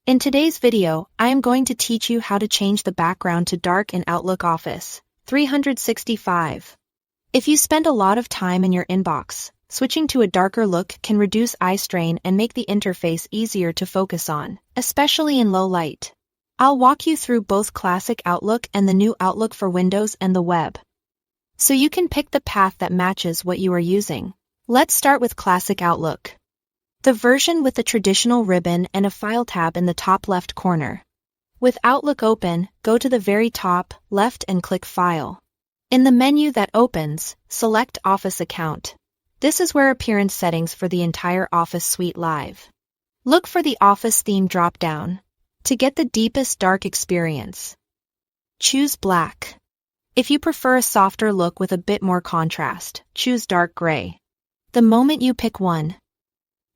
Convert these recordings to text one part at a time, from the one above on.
In today's video, I am going to teach you how to change the background to dark in Outlook Office 365. If you spend a lot of time in your inbox, switching to a darker look can reduce eye strain and make the interface easier to focus on, especially in low light. I'll walk you through both Classic Outlook and the new Outlook for Windows and the web, so you can pick the path that matches what you are using. Let's start with Classic Outlook, the version with the traditional ribbon and a file tab in the top left corner. With Outlook open, go to the very top left and click File. In the menu that opens, select Office Account. This is where appearance settings for the entire Office suite live. Look for the Office theme drop-down. To get the deepest dark experience, choose black. If you prefer a softer look with a bit more contrast, choose dark gray. The moment you pick one,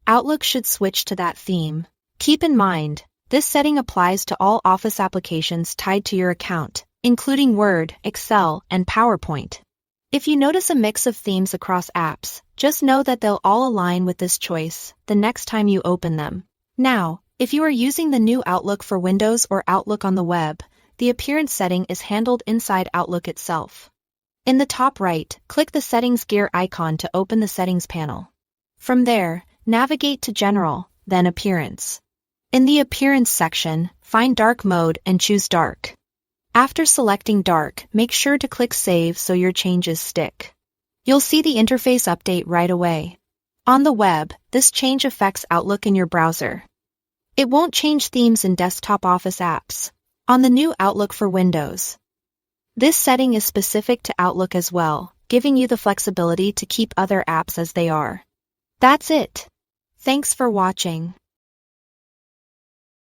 Outlook should switch to that theme. Keep in mind, this setting applies to all Office applications tied to your account, including Word, Excel, and PowerPoint. If you notice a mix of themes across apps, just know that they'll all align with this choice the next time you open them. Now, if you are using the new Outlook for Windows or Outlook on the web, the appearance setting is handled inside Outlook itself. In the top right, click the Settings gear icon to open the Settings panel. From there, navigate to General, then Appearance. In the Appearance section, find Dark Mode and choose Dark. After selecting Dark, make sure to click Save so your changes stick. You'll see the interface update right away. On the web, this change affects Outlook in your browser. It won't change themes in desktop Office apps. On the new Outlook for Windows, this setting is specific to Outlook as well, giving you the flexibility to keep other apps as they are. That's it. Thanks for watching.